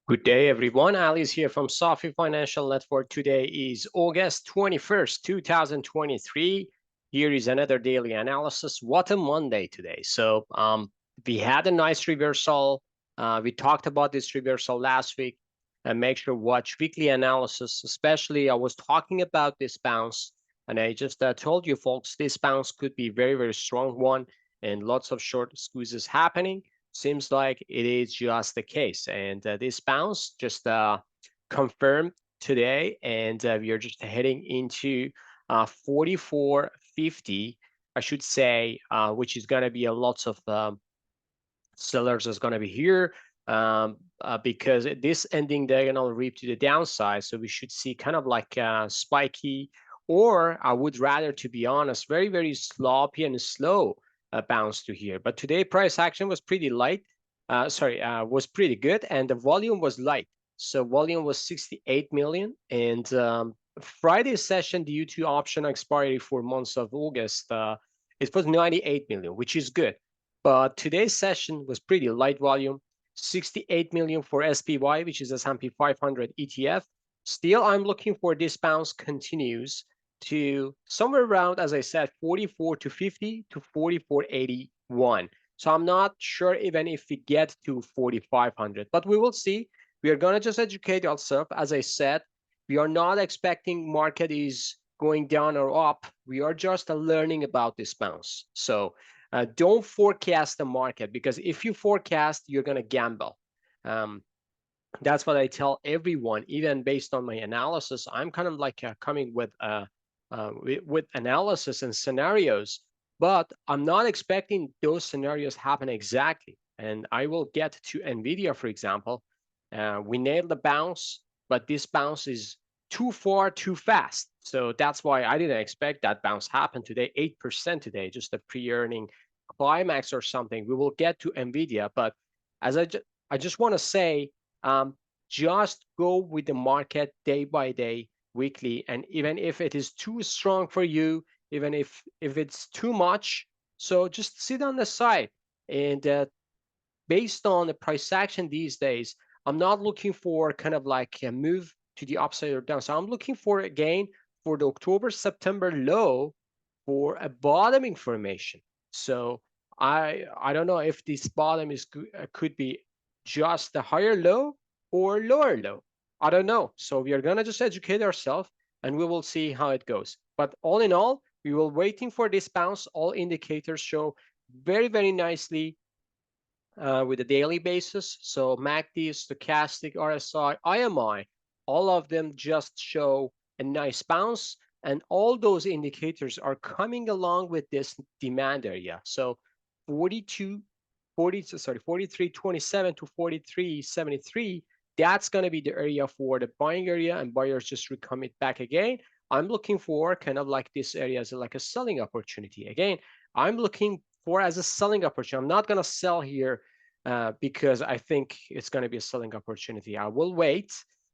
Good day, everyone. Ali is here from Sophie Financial Network. Today is August 21st, 2023. Here is another daily analysis. What a Monday today. We had a nice reversal. We talked about this reversal last week. And make sure watch weekly analysis. Especially, I was talking about this bounce, and I just told you, folks, this bounce could be very, very strong one, and lots of short squeezes happening. Seems like it is just the case, and this bounce just confirmed today, and we are just heading into 44.50, I should say, which is going to be a lots of sellers is going to be here because this ending diagonal reap to the downside, so we should see kind of like a spiky, or I would rather, to be honest, very, very sloppy and slow bounce to here. But today price action was pretty light, was pretty good, and the volume was light. So volume was 68 million, and Friday session due to option expiry for months of August, it was 98 million, which is good. But today's session was pretty light volume, 68 million for SPY, which is S&P 500 ETF. Still, I'm looking for this bounce continues to somewhere around, as I said, 44 to 50 to 44.81. So I'm not sure even if we get to 4,500, but we will see. We are going to just educate ourselves. As I said, we are not expecting market is going down or up. We are just learning about this bounce. So don't forecast the market, because if you forecast, you're going to gamble. That's what I tell everyone, even based on my analysis. I'm kind of like coming with analysis and scenarios, but I'm not expecting those scenarios happen exactly. And I will get to NVIDIA, for example. We nailed the bounce, but this bounce is too far, too fast. So that's why I didn't expect that bounce happen today. 8% today, just a pre-earning climax or something. We will get to NVIDIA, but as I just want to say, just go with the market day by day, weekly, and even if it is too strong for you, even if it's too much, so just sit on the side. And based on the price action these days, I'm not looking for kind of like a move to the upside or down. So I'm looking for, again, for the October September low, for a bottoming formation. So I don't know if this bottom is could be just a higher low or lower low. I don't know. So we are gonna just educate ourselves, and we will see how it goes. But all in all, we will waiting for this bounce. All indicators show very, very nicely with a daily basis. So MACD, stochastic, RSI, IMI, all of them just show a nice bounce. And all those indicators are coming along with this demand area. So 43.27 to 43.73, that's going to be the area for the buying area, and buyers just recommit back again. I'm looking for kind of like this area as like a selling opportunity. Again, I'm looking for as a selling opportunity. I'm not going to sell here because I think it's going to be a selling opportunity. I will wait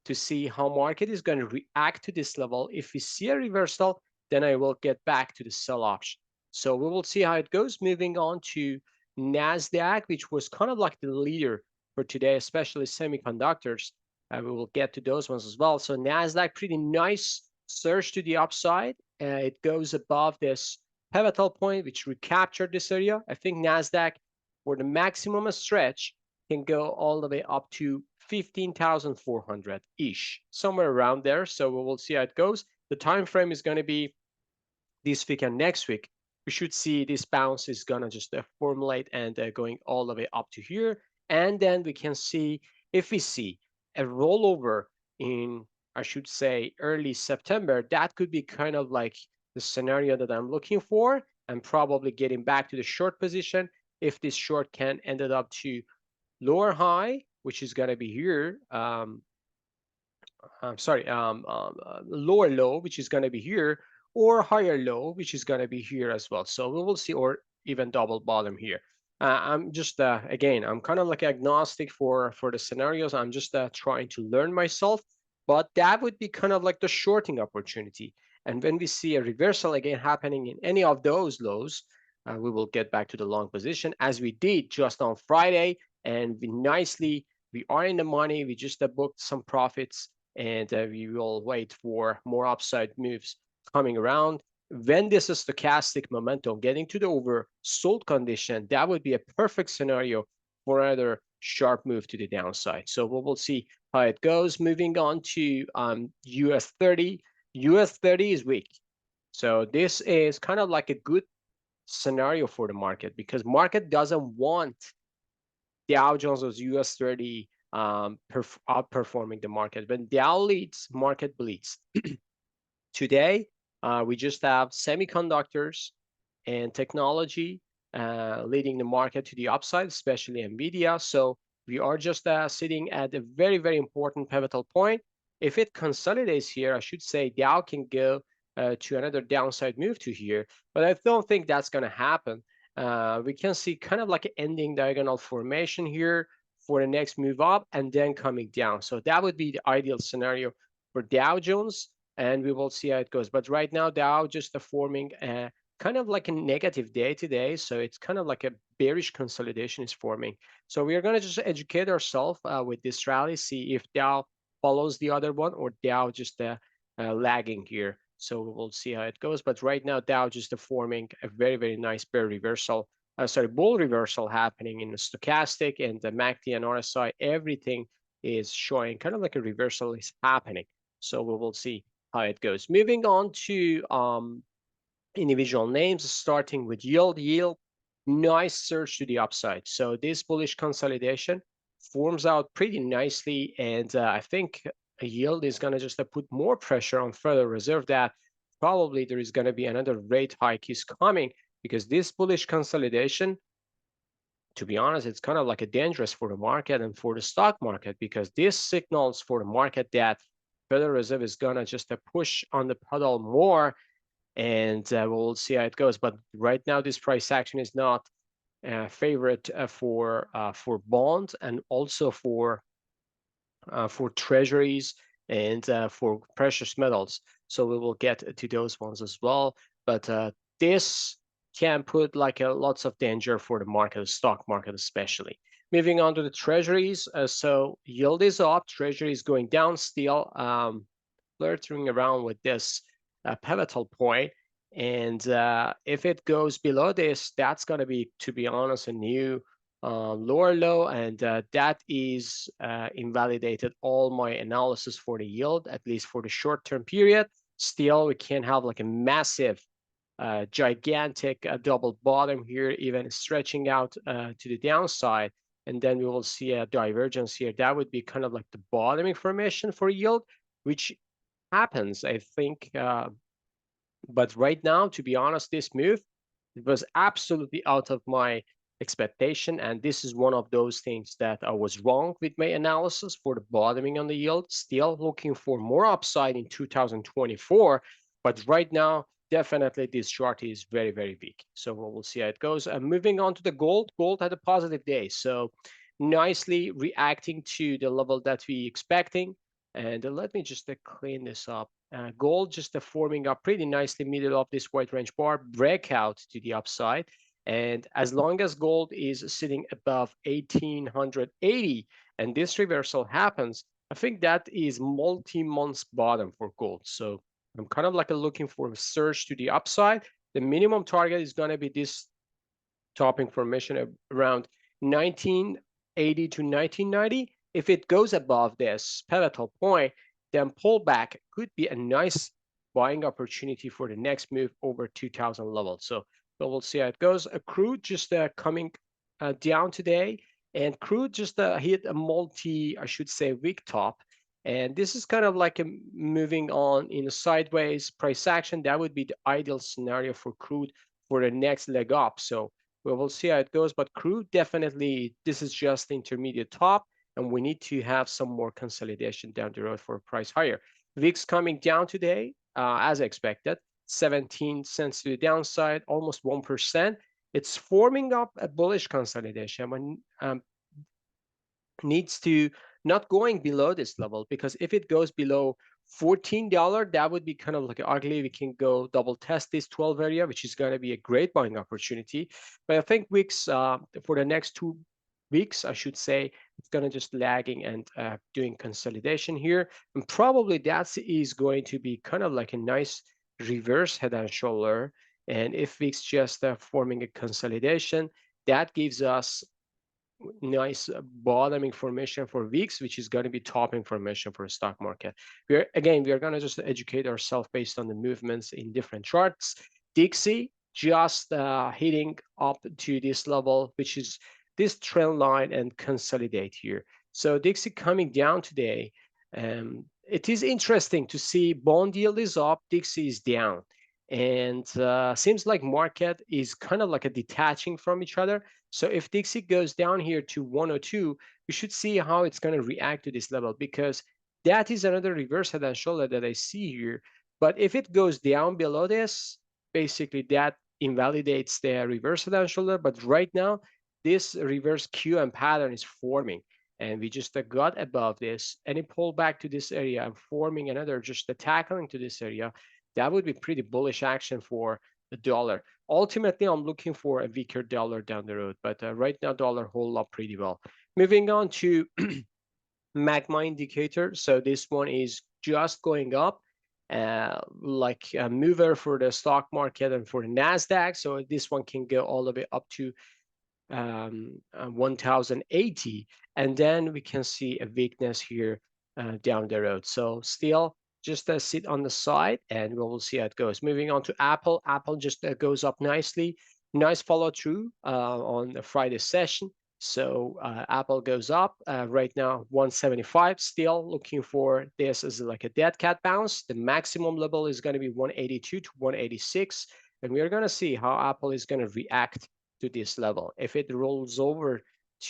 to see how market is going to react to this level. If we see a reversal, then I will get back to the sell option. So we will see how it goes. Moving on to Nasdaq, which was kind of like the leader for today, especially semiconductors. We will get to those ones as well. So Nasdaq, pretty nice surge to the upside. It goes above this pivotal point, which recaptured this area. I think Nasdaq, for the maximum stretch, can go all the way up to 15,400-ish, somewhere around there. So we will see how it goes. The time frame is going to be this week and next week. We should see this bounce is going to just formulate and going all the way up to here. And then we can see, if we see a rollover in, I should say, early September, that could be kind of like the scenario that I'm looking for, and probably getting back to the short position if this short can end it up to lower high, which is going to be here. Lower low, which is going to be here, or higher low, which is going to be here as well. So we will see, or even double bottom here. I'm just again, I'm kind of like agnostic for the scenarios. I'm just trying to learn myself, but that would be kind of like the shorting opportunity. And when we see a reversal again happening in any of those lows, we will get back to the long position, as we did just on Friday, and we nicely we are in the money. We just booked some profits, and we will wait for more upside moves coming around. When this is stochastic momentum getting to the oversold condition, that would be a perfect scenario for another sharp move to the downside. So we will see how it goes. Moving on to US 30. US 30 is weak. So this is kind of like a good scenario for the market because market doesn't want Dow Jones or US 30 outperforming the market. When Dow leads, market bleeds. Today, we just have semiconductors and technology leading the market to the upside, especially Nvidia. So we are just sitting at a very, very important pivotal point. If it consolidates here, I should say Dow can go to another downside move to here, but I don't think that's going to happen. We can see kind of like an ending diagonal formation here for the next move up and then coming down. So that would be the ideal scenario for Dow Jones, and we will see how it goes. But right now, Dow just forming kind of like a negative day today. So it's kind of like a bearish consolidation is forming. So we are going to just educate ourselves with this rally, see if Dow follows the other one or Dow just lagging here. So we will see how it goes. But right now, Dow just forming a very, very nice bear reversal. Bull reversal happening in the stochastic and the MACD and RSI. Everything is showing kind of like a reversal is happening. So we will see how it goes. Moving on to individual names, starting with yield. Yield, nice surge to the upside. So this bullish consolidation forms out pretty nicely, and I think a yield is going to just put more pressure on Federal Reserve that probably there is going to be another rate hike is coming because this bullish consolidation, to be honest, it's kind of like a dangerous for the market and for the stock market because this signals for the market that Federal Reserve is going to just push on the pedal more, and we'll see how it goes. But right now, this price action is not favorite for bonds and also for treasuries and for precious metals. So we will get to those ones as well. But this can put like lots of danger for the market, the stock market especially. Moving on to the treasuries. So yield is up, treasury is going down still, flirting around with this pivotal point. And if it goes below this, that's going to be, to be honest, a new lower low, and that is invalidated all my analysis for the yield, at least for the short-term period. Still, we can have like a massive, gigantic double bottom here, even stretching out to the downside, and then we will see a divergence here. That would be kind of like the bottoming formation for yield, which happens, I think. But right now, to be honest, this move, it was absolutely out of my expectation. And this is one of those things that I was wrong with my analysis for the bottoming on the yield. Still looking for more upside in 2024. But right now, definitely this chart is very, very weak. So we'll see how it goes. Moving on to the gold. Gold had a positive day. So nicely reacting to the level that we expecting. And let me just clean this up. Gold just forming up pretty nicely middle of this white range bar, breakout to the upside. And as long as gold is sitting above 1880 and this reversal happens, I think that is multi-months bottom for gold. So I'm kind of like looking for a surge to the upside. The minimum target is going to be this topping formation around 1980 to 1990. If it goes above this pivotal point, then pullback could be a nice buying opportunity for the next move over 2000 levels. So we'll see how it goes. Crude just coming down today, and crude just hit a I should say, weak top. And this is kind of like a moving on in a sideways price action. That would be the ideal scenario for crude for the next leg up. So we'll see how it goes. But crude, definitely, this is just the intermediate top, and we need to have some more consolidation down the road for a price higher. VIX coming down today, as expected, 17 cents to the downside, almost 1%. It's forming up a bullish consolidation. When needs to not going below this level, because if it goes below $14, that would be kind of like ugly. We can go double test this 12 area, which is going to be a great buying opportunity. But I think weeks for the next 2 weeks, I should say, It's going to just lagging and doing consolidation here. And probably that is going to be kind of like a nice reverse head and shoulder. And if VIX just forming a consolidation, that gives us nice bottoming formation for VIX, which is going to be top information for the stock market. We are going to just educate ourselves based on the movements in different charts. Dixie just hitting up to this level, which is this trend line, and consolidate here. So Dixie coming down today. It is interesting to see bond yield is up, Dixie is down, and seems like market is kind of like a detaching from each other. So if Dixie goes down here to 102, we should see how it's going to react to this level, because that is another reverse head and shoulder that I see here. But if it goes down below this, basically that invalidates the reverse head and shoulder. But right now, this reverse QM pattern is forming. And we just got above this, and it pulled back to this area and forming another, just tackling to this area. That would be pretty bullish action for the dollar. Ultimately, I'm looking for a weaker dollar down the road, but right now dollar hold up pretty well. Moving on to magma indicator. So this one is just going up, like a mover for the stock market and for the Nasdaq. So this one can go all the way up to 1080, and then we can see a weakness here down the road. So still just sit on the side, and we will see how it goes. Moving on to Apple. Apple just goes up nicely. Nice follow through on the Friday session. So Apple goes up right now 175. Still looking for this as like a dead cat bounce. The maximum level is going to be 182 to 186, and we are going to see how Apple is going to react to this level. If it rolls over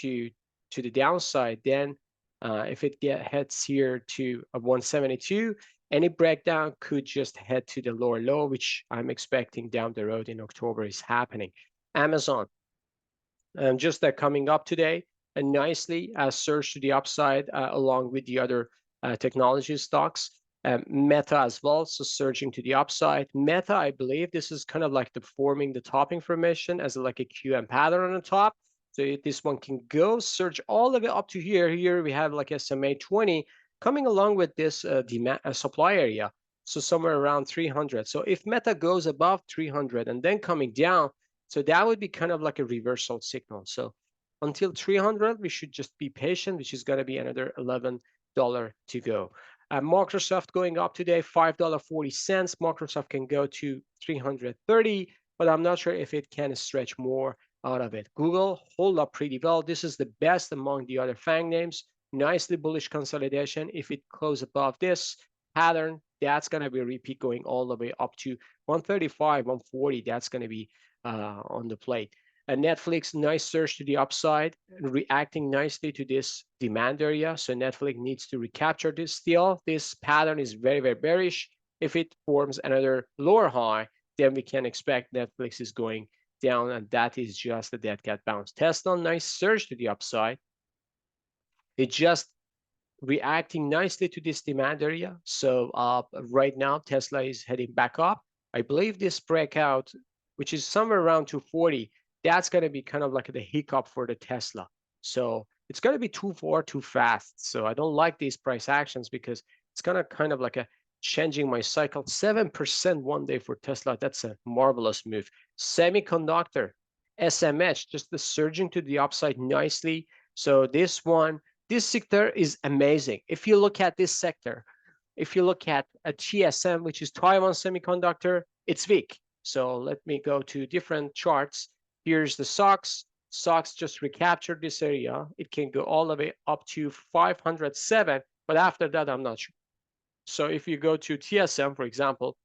to the downside, then if it heads here to a 172, any breakdown could just head to the lower low, which I'm expecting down the road in October is happening. Amazon, just coming up today and nicely surged to the upside along with the other technology stocks. Meta as well, so surging to the upside. Meta, I believe this is kind of like the forming the top information as like a QM pattern on the top. So this one can go surge all the way up to here. Here we have like SMA 20 coming along with this demand supply area. So somewhere around 300. So if Meta goes above 300 and then coming down, so that would be kind of like a reversal signal. So until 300, we should just be patient, which is going to be another $11 to go. Microsoft going up today, $5.40. Microsoft can go to 330, but I'm not sure if it can stretch more out of it. Google hold up pretty well. This is the best among the other FANG names. Nicely bullish consolidation. If it closes above this pattern, that's going to be a repeat going all the way up to 135, 140. That's going to be on the plate. And Netflix, nice surge to the upside, reacting nicely to this demand area. So Netflix needs to recapture this still. This pattern is very, very bearish. If it forms another lower high, then we can expect Netflix is going down, and that is just a dead cat bounce. Tesla, nice surge to the upside. It just reacting nicely to this demand area. So right now, Tesla is heading back up. I believe this breakout, which is somewhere around 240, that's going to be kind of like the hiccup for the Tesla. So it's going to be too far, too fast. So I don't like these price actions because it's going to kind of like a changing my cycle. 7% one day for Tesla. That's a marvelous move. Semiconductor, SMH, just the surging to the upside nicely. So this one, this sector is amazing. If you look at this sector, if you look at a TSM, which is Taiwan Semiconductor, it's weak. So let me go to different charts. Here's the SOX. SOX just recaptured this area. It can go all the way up to 507, but after that, I'm not sure. So if you go to TSM, for example,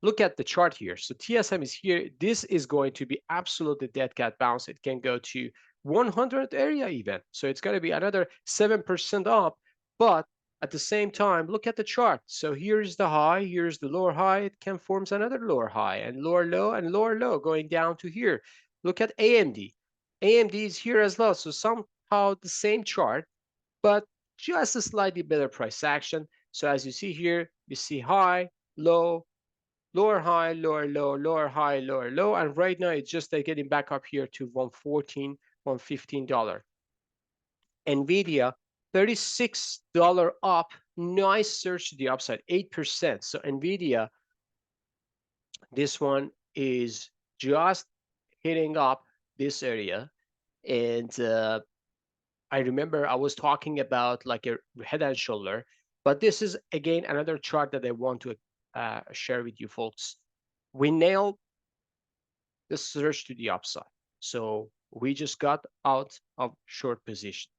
look at the chart here. So TSM is here. This is going to be absolutely dead cat bounce. It can go to 100 area even. So it's going to be another 7% up. But at the same time, look at the chart. So here's the high, here's the lower high. It can form another lower high and lower low going down to here. Look at AMD. AMD is here as well. So somehow the same chart, but just a slightly better price action. So as you see here, you see high, low, lower high, lower low, lower high, lower low, and right now it's just getting back up here to $114, $115. NVIDIA, $36 up, nice surge to the upside, 8%. So NVIDIA, this one is just hitting up this area. And I remember I was talking about like a head and shoulder, but this is again another chart that I want to share with you folks. We nailed the surge to the upside. So we just got out of short position.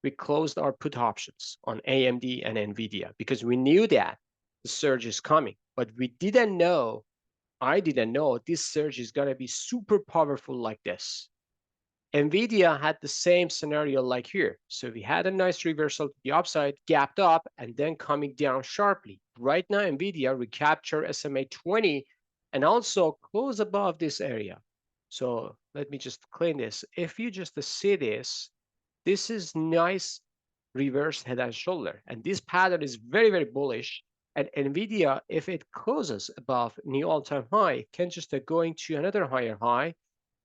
We closed our put options on AMD and NVIDIA because we knew that the surge is coming, but we didn't know, I didn't know this surge is going to be super powerful like this. NVIDIA had the same scenario like here. So we had a nice reversal to the upside, gapped up, and then coming down sharply. Right now, NVIDIA recaptured SMA 20 and also close above this area. So let me just clean this. If you just see this, this is nice reverse head and shoulder. And this pattern is very, very bullish. And NVIDIA, if it closes above new all-time high, it can just go into another higher high,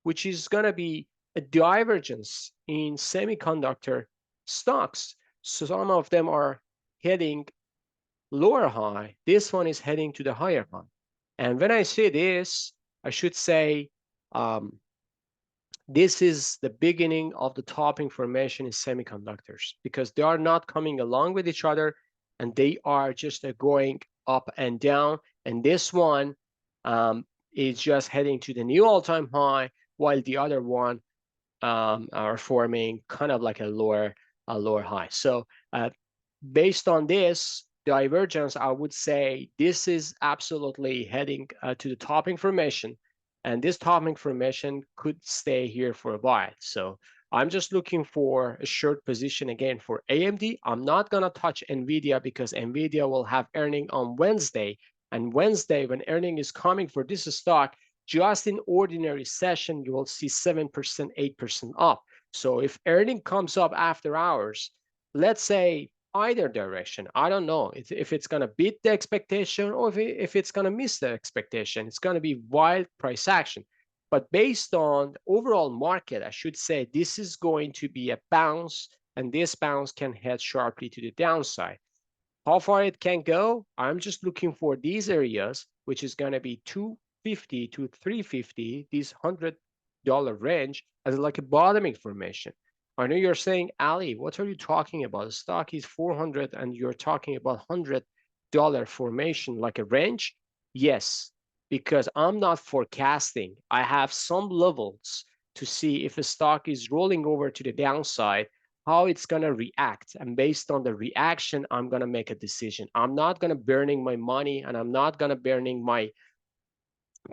which is going to be a divergence in semiconductor stocks. So some of them are heading lower high. This one is heading to the higher high. And when I say this, I should say this is the beginning of the topping formation in semiconductors because they are not coming along with each other and they are just going up and down. And this one is just heading to the new all-time high, while the other one are forming kind of like a lower high. So based on this divergence, I would say this is absolutely heading to the topping formation. And this topping formation could stay here for a while. So I'm just looking for a short position again for AMD. I'm not going to touch NVIDIA because NVIDIA will have earning on Wednesday. And Wednesday, when earning is coming for this stock, just in ordinary session, you will see 7%, 8% up. So if earning comes up after hours, let's say either direction, I don't know if it's going to beat the expectation or if it's going to miss the expectation. It's going to be wild price action. But based on the overall market, I should say this is going to be a bounce, and this bounce can head sharply to the downside. How far it can go, I'm just looking for these areas, which is going to be 250 to 350, these $100 range, as like a bottoming formation. I know you're saying, Ali, what are you talking about? The stock is 400 and you're talking about $100 formation like a range? Yes, because I'm not forecasting. I have some levels to see if a stock is rolling over to the downside, how it's going to react. And based on the reaction, I'm going to make a decision. I'm not going to burning my money and I'm not going to burning my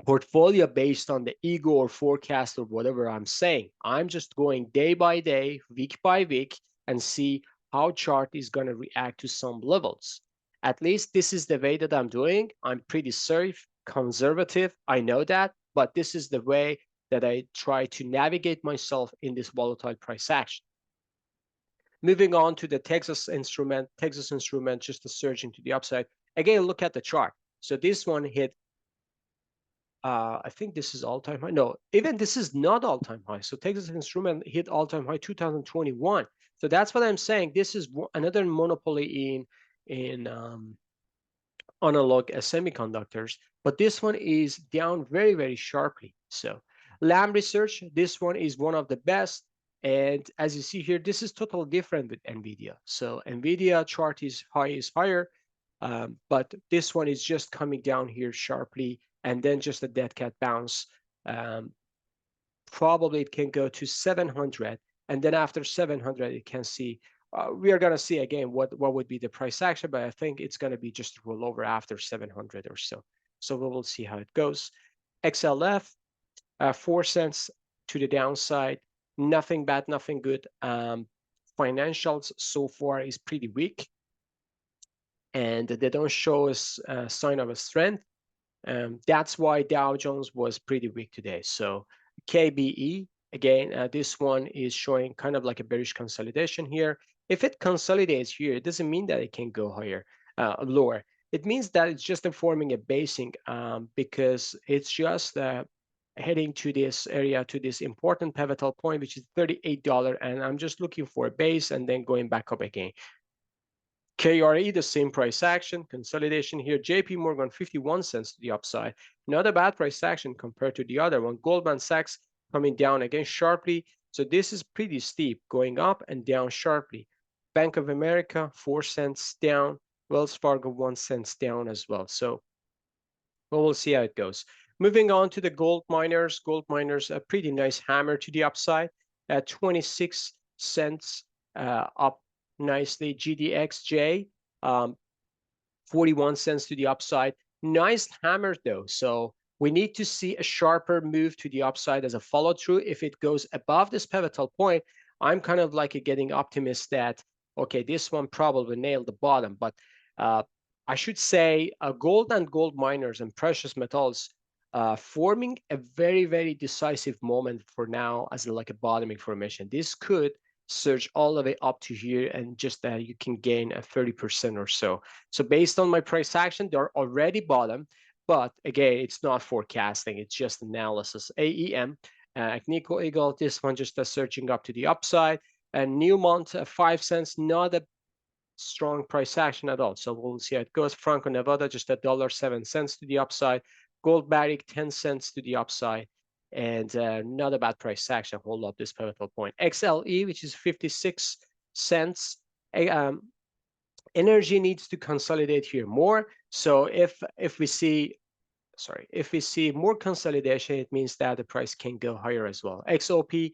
portfolio based on the ego or forecast or whatever I'm saying. I'm just going day by day, week by week, and see how chart is going to react to some levels. At least this is the way that I'm doing. I'm pretty safe, conservative. I know that, but this is the way that I try to navigate myself in this volatile price action. Moving on to the Texas Instrument just a surge into the upside. Again, look at the chart. So this one hit I think this is all-time high. No, even this is not all-time high. So Texas Instrument hit all-time high 2021. So that's what I'm saying. This is another monopoly in analog semiconductors, but this one is down very, very sharply. So Lam Research, this one is one of the best. And as you see here, this is totally different with NVIDIA. So NVIDIA chart is higher, but this one is just coming down here sharply and then just a dead cat bounce. Probably it can go to 700, and then after 700, it can see. We are going to see again what would be the price action, but I think it's going to be just roll over after 700 or so. So we will see how it goes. XLF, 4 cents to the downside. Nothing bad, nothing good. Financials so far is pretty weak, and they don't show us a sign of a strength. That's why Dow Jones was pretty weak today. So KBE, again, this one is showing kind of like a bearish consolidation here. If it consolidates here, it doesn't mean that it can go higher, lower. It means that it's just forming a basing because it's just heading to this area, to this important pivotal point, which is $38. And I'm just looking for a base and then going back up again. KRE, the same price action, consolidation here. JP Morgan, 51 cents to the upside. Not a bad price action compared to the other one. Goldman Sachs coming down again sharply. So this is pretty steep, going up and down sharply. Bank of America, 4 cents down. Wells Fargo, 1 cent down as well. So we'll see how it goes. Moving on to the gold miners. Gold miners, a pretty nice hammer to the upside at 26 cents up nicely. GDXJ, 41 cents to the upside. Nice hammer though. So we need to see a sharper move to the upside as a follow through. If it goes above this pivotal point, I'm kind of like getting optimist that, okay, this one probably nailed the bottom. But I should say gold and gold miners and precious metals forming a very, very decisive moment for now as like a bottoming formation. This could surge all the way up to here and just you can gain a 30% or so. So based on my price action, they're already bottom, but again, it's not forecasting, it's just analysis. AEM, Agnico Eagle, this one just surging up to the upside, and Newmont, 5 cents, not a strong price action at all. So we'll see how it goes. Franco Nevada, just $1.07 to the upside. Gold Barrick, 10 cents to the upside. And not a bad price action. Hold up this pivotal point. XLE, which is 56 cents. Energy needs to consolidate here more. So if we see more consolidation, it means that the price can go higher as well. XOP,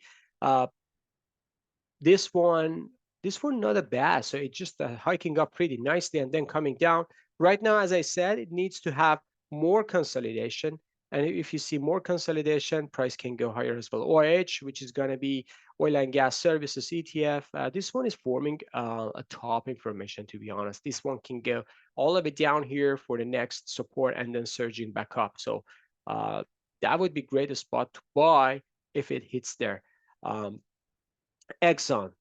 this one not a bad. So it's just hiking up pretty nicely and then coming down. Right now, as I said, it needs to have more consolidation. And if you see more consolidation, price can go higher as well. OIH, which is going to be oil and gas services ETF. This one is forming a top information, to be honest. This one can go all the way down here for the next support and then surging back up. So that would be great spot to buy if it hits there. Exxon,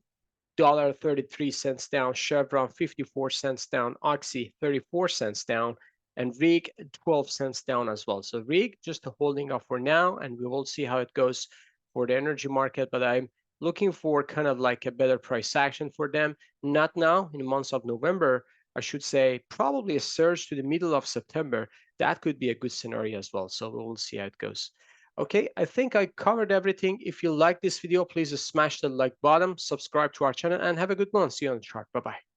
$1.33 down. Chevron, 54 cents down. Oxy, 34 cents down. And RIG, 12 cents down as well. So RIG just holding up for now, and we will see how it goes for the energy market. But I'm looking for kind of like a better price action for them. Not now, in the months of November, I should say probably a surge to the middle of September. That could be a good scenario as well. So we'll see how it goes. Okay, I think I covered everything. If you like this video, please smash the like button, subscribe to our channel, and have a good one. See you on the chart. Bye-bye.